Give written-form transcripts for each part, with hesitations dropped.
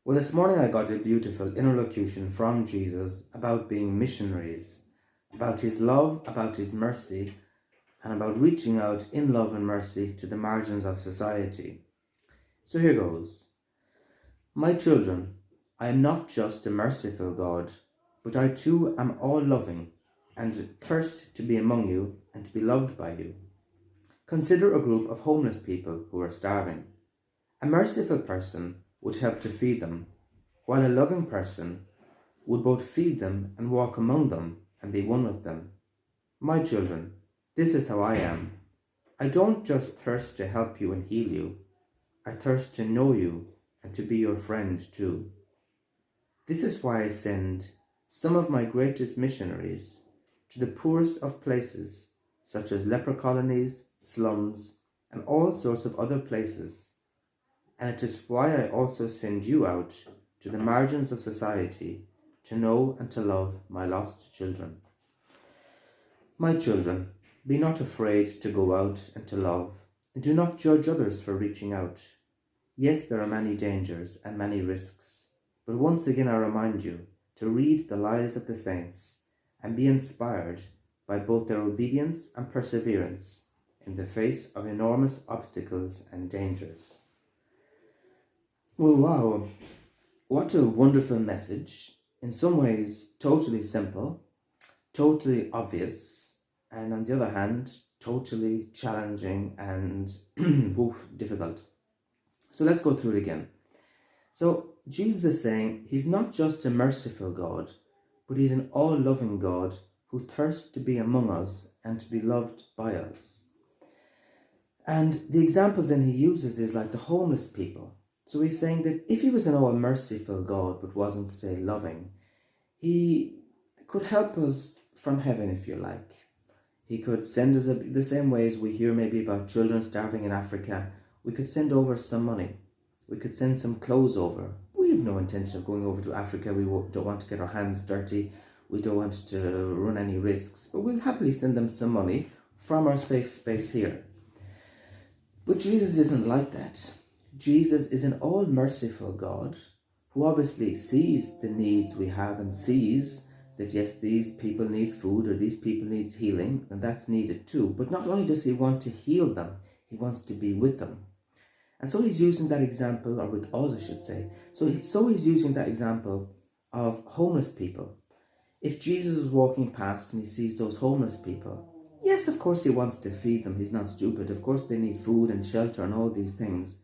Well, this morning I got a beautiful interlocution from Jesus about being missionaries, about his love, about his mercy, and about reaching out in love and mercy to the margins of society. So here goes. My children, I am not just a merciful God, but I too am all loving and thirst to be among you and to be loved by you. Consider a group of homeless people who are starving. A merciful person would help to feed them, while a loving person would both feed them and walk among them and be one with them. My children, this is how I am. I don't just thirst to help you and heal you. I thirst to know you and to be your friend too. This is why I send some of my greatest missionaries to the poorest of places, such as leper colonies, slums, and all sorts of other places. And it is why I also send you out to the margins of society to know and to love my lost children. My children, be not afraid to go out and to love, and do not judge others for reaching out. Yes, there are many dangers and many risks, but once again I remind you to read the lives of the saints and be inspired by both their obedience and perseverance in the face of enormous obstacles and dangers. Well, wow, what a wonderful message. In some ways, totally simple, totally obvious, and on the other hand, totally challenging and difficult. So let's go through it again. So Jesus is saying he's not just a merciful God, but he's an all-loving God who thirsts to be among us and to be loved by us. And the example then he uses is like the homeless people. So he's saying that if he was an all-merciful God but wasn't, say, loving, he could help us from heaven, if you like. He could send us, the same way as we hear maybe about children starving in Africa, we could send over some money. We could send some clothes over. We have no intention of going over to Africa. We don't want to get our hands dirty. We don't want to run any risks. But we'll happily send them some money from our safe space here. But Jesus isn't like that. Jesus is an all-merciful God who obviously sees the needs we have and sees that yes, these people need food or these people need healing, and that's needed too. But not only does he want to heal them, he wants to be with them. And so he's using that example, or with us, I should say. So he's using that example of homeless people. If Jesus is walking past and he sees those homeless people, yes, of course he wants to feed them. He's not stupid. Of course they need food and shelter and all these things.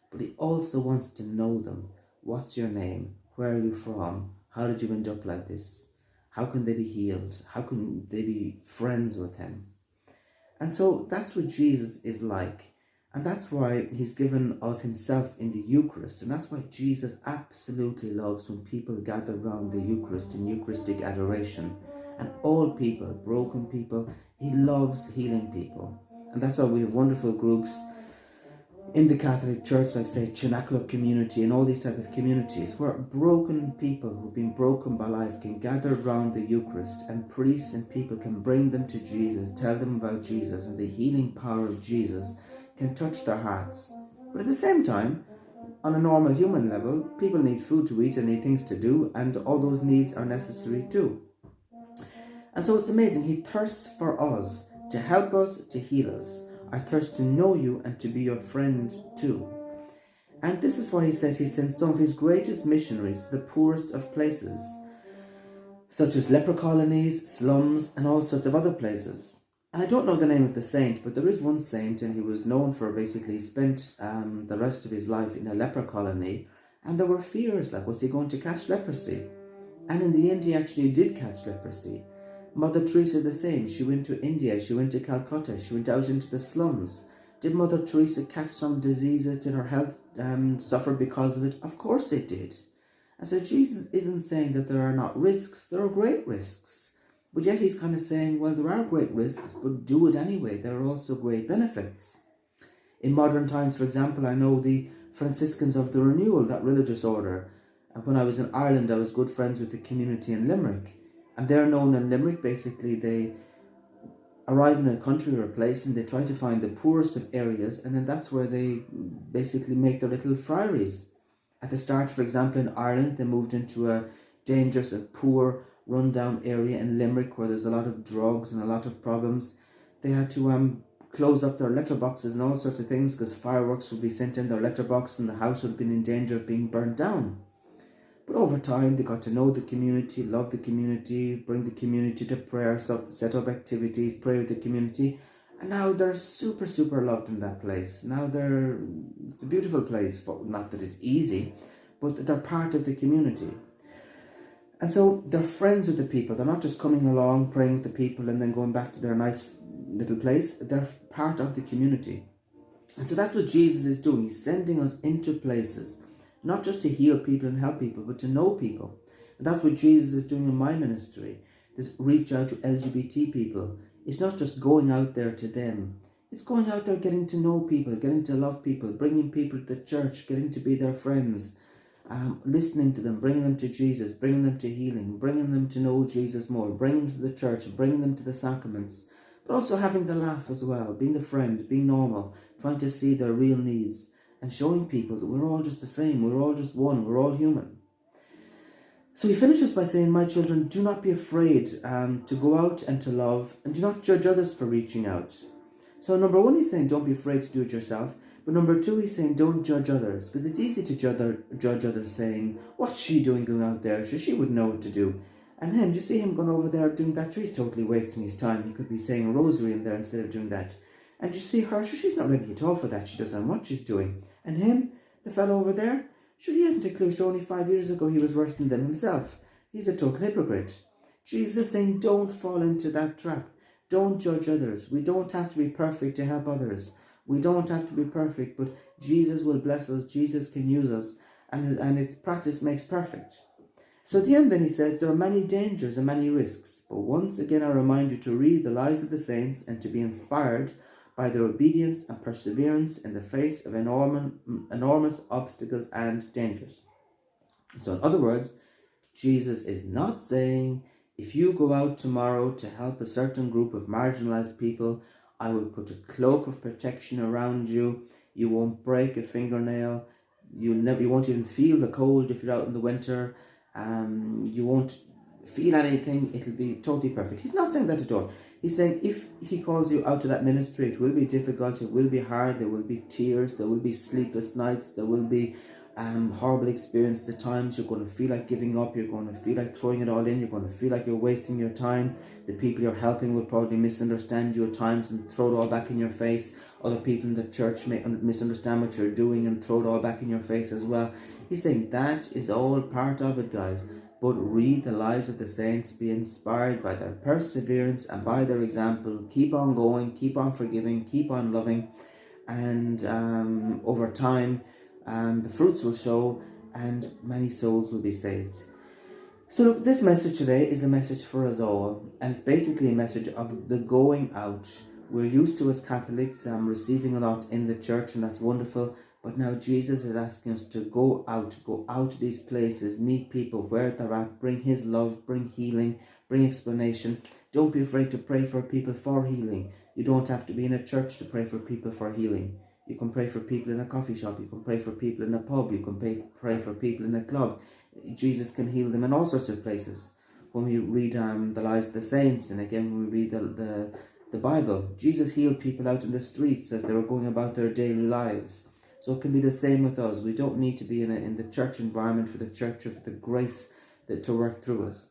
But he also wants to know them. What's your name? Where are you from? How did you end up like this? How can they be healed? How can they be friends with him? And so that's what Jesus is like. And that's why he's given us himself in the Eucharist. And that's why Jesus absolutely loves when people gather around the Eucharist in Eucharistic adoration. And all people, broken people, he loves healing people. And that's why we have wonderful groups in the Catholic Church, like say Cenacolo community and all these type of communities, where broken people who've been broken by life can gather around the Eucharist, and priests and people can bring them to Jesus, tell them about Jesus, and the healing power of Jesus can touch their hearts. But at the same time, on a normal human level, people need food to eat and need things to do, and all those needs are necessary too. And so it's amazing. He thirsts for us, to help us, to heal us. I thirst to know you and to be your friend too. And this is why he says he sends some of his greatest missionaries to the poorest of places, such as leper colonies, slums, and all sorts of other places. And I don't know the name of the saint, but there is one saint, and he was known for basically spent the rest of his life in a leper colony. And there were fears, like, was he going to catch leprosy? And in the end, he actually did catch leprosy. Mother Teresa the same. She went to India, she went to Calcutta, she went out into the slums. Did Mother Teresa catch some diseases? Did her health suffer because of it? Of course it did. And so Jesus isn't saying that there are not risks. There are great risks. But yet he's kind of saying, well, there are great risks, but do it anyway. There are also great benefits. In modern times, for example, I know the Franciscans of the Renewal, that religious order. And when I was in Ireland, I was good friends with the community in Limerick. And they're known in Limerick, basically, they arrive in a country or a place and they try to find the poorest of areas, and then that's where they basically make their little friaries. At the start, for example, in Ireland, they moved into a dangerous, a poor, run-down area in Limerick where there's a lot of drugs and a lot of problems. They had to close up their letterboxes and all sorts of things because fireworks would be sent in their letterbox and the house would have been in danger of being burnt down. But over time, they got to know the community, love the community, bring the community to prayer, set up activities, pray with the community. And now they're super, super loved in that place. Now it's a beautiful place, not that it's easy, but they're part of the community. And so they're friends with the people. They're not just coming along, praying with the people and then going back to their nice little place. They're part of the community. And so that's what Jesus is doing. He's sending us into places, not just to heal people and help people, but to know people. And that's what Jesus is doing in my ministry. This reach out to LGBT people. It's not just going out there to them. It's going out there getting to know people, getting to love people, bringing people to the church, getting to be their friends, listening to them, bringing them to Jesus, bringing them to healing, bringing them to know Jesus more, bringing them to the church, bringing them to the sacraments, but also having the laugh as well, being the friend, being normal, trying to see their real needs and showing people that we're all just the same, we're all just one, we're all human. So he finishes by saying, my children, do not be afraid to go out and to love, and do not judge others for reaching out. So number one, he's saying, don't be afraid to do it yourself. But number two, he's saying, don't judge others, because it's easy to judge others saying, what's she doing going out there? She would know what to do. And him, do you see him going over there doing that? He's totally wasting his time. He could be saying a rosary in there instead of doing that. And you see her, she's not ready at all for that. She doesn't know what she's doing. And him, the fellow over there, sure, he hasn't a clue. Sure, only 5 years ago he was worse than them himself. He's a total hypocrite. Jesus is saying, don't fall into that trap. Don't judge others. We don't have to be perfect to help others. We don't have to be perfect, but Jesus will bless us. Jesus can use us, and its practice makes perfect. So at the end then he says, there are many dangers and many risks, but once again I remind you to read the lives of the saints and to be inspired by their obedience and perseverance in the face of enormous obstacles and dangers. So in other words, Jesus is not saying, if you go out tomorrow to help a certain group of marginalized people, I will put a cloak of protection around you. You won't break a fingernail. You won't even feel the cold if you're out in the winter. You won't feel anything. It'll be totally perfect. He's not saying that at all. He's saying if he calls you out to that ministry, it will be difficult. It will be hard. There will be tears. There will be sleepless nights. There will be horrible experiences at times. You're going to feel like giving up. You're going to feel like throwing it all in. You're going to feel like you're wasting your time. The people you're helping will probably misunderstand you at times and throw it all back in your face. Other people in the church may misunderstand what you're doing and throw it all back in your face as well. He's saying that is all part of it, guys. But read the lives of the saints, be inspired by their perseverance and by their example. Keep on going, keep on forgiving, keep on loving, and over time the fruits will show and many souls will be saved. So look, this message today is a message for us all, and it's basically a message of the going out. We're used to, as Catholics, receiving a lot in the church, and that's wonderful. But now Jesus is asking us to go out to these places, meet people where they're at, bring his love, bring healing, bring explanation. Don't be afraid to pray for people for healing. You don't have to be in a church to pray for people for healing. You can pray for people in a coffee shop. You can pray for people in a pub. You can pray for people in a club. Jesus can heal them in all sorts of places. When we read the lives of the saints, and again when we read the Bible, Jesus healed people out in the streets as they were going about their daily lives. So it can be the same with us. We don't need to be in the church environment for the church of the grace to work through us.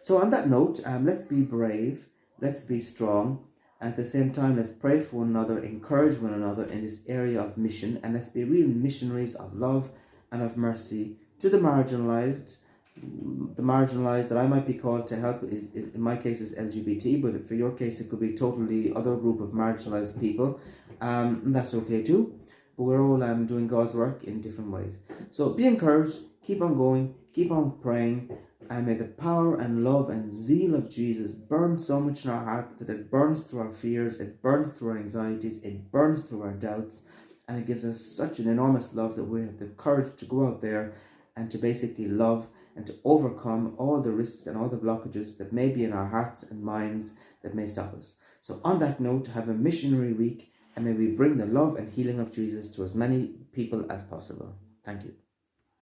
So on that note, let's be brave, let's be strong. At the same time, let's pray for one another, encourage one another in this area of mission, and let's be real missionaries of love and of mercy to the marginalized. The marginalized that I might be called to help is, in my case, is LGBT, but for your case, it could be totally other group of marginalized people. And that's okay too. But we're all doing God's work in different ways. So be encouraged, keep on going, keep on praying, and may the power and love and zeal of Jesus burn so much in our hearts that it burns through our fears, it burns through our anxieties, it burns through our doubts, and it gives us such an enormous love that we have the courage to go out there and to basically love and to overcome all the risks and all the blockages that may be in our hearts and minds that may stop us. So on that note, have a missionary week, and may we bring the love and healing of Jesus to as many people as possible. Thank you.